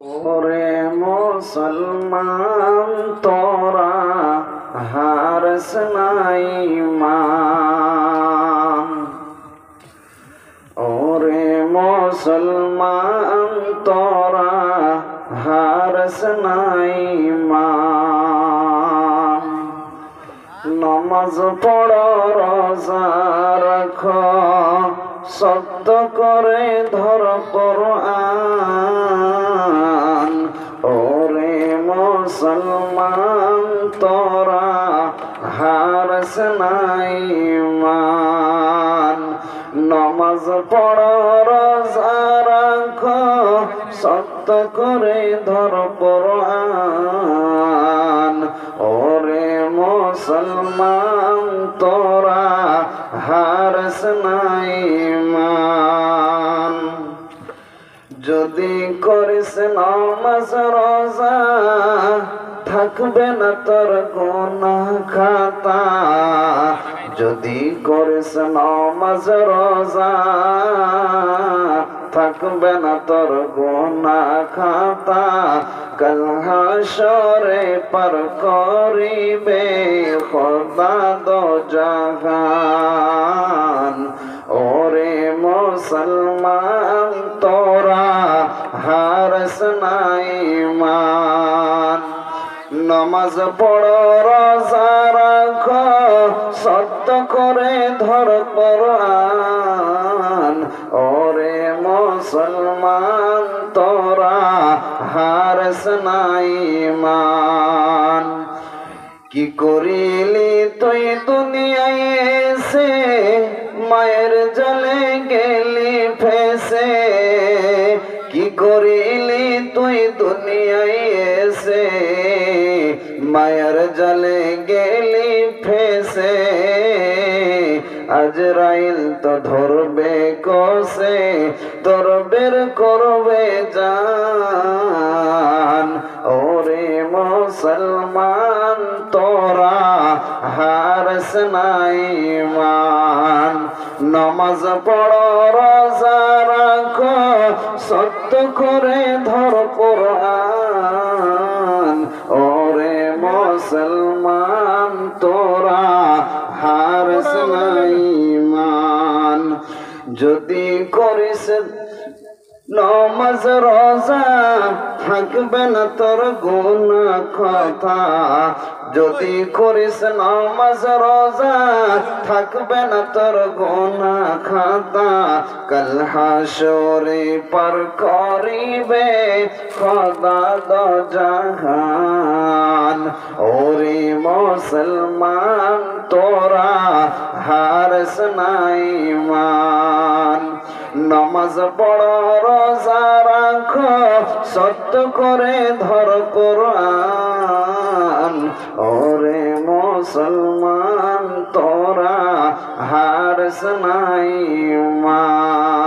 ওরে মুসলমান তোরা হারস নাই মান। ওরে মুসলমান তোরা হারস নাই মান। নমাজ পড়ো রোজা রাখো শব্দ করে ধর কোরআন। ওরে মুসলমান তোরা হারস নাই মান। নমাজ পড়ো রোজা রাখো শব্দ করে ধর কোরআন। ওরে মুসলমান তোরা হারস নাই মান। যদি করিস নামাজ রোজা থাকবে না তোর গুনাহ খাতা। যদি করিস নামাজ রোজা থাকবে না তোর গুনাহ খাতা। কাল হাসরে পার করিবে খোদা দো জাহান। ওরে মুসলমান তোরা হারস নাই মান। নমাজ পড়ো রোজা রাখো সত্য করে ধর কোরআন। ওরে মুসলমান তোরা হারস নাই মান। কি করিলি তুই দুনিয়ায় এসে মায়ের জলে গেলি ফেসে। কি করিলি তুই দুনিয়ায় এসে মায়ের জলে গেলি ফেসে। আজরাইল তো ধরবে কষে তোর বের করবে জান। ওরে মুসলমান তোরা হারস নাই মান। নমাজ পড়ো রোজা রাখো সত্য করে ধর কোরআন। ওরে মুসলমান তোরা হারস নাই মান। যদি করিস নমাজ রোজা থাকবে না তোর গুনাহ খাতা। যদি করিস নমাজ রোজা থাকবে না তোর গুনাহ খাতা। কাল হাসরে পার করিবে খোদা দো জাহান। ওরে মুসলমান তোরা হারস নাই মান। নমাজ পড়ো রোজা রাখো সত্য করে ধর কোরআন। ওরে মুসলমান তোরা হারস নাই মান।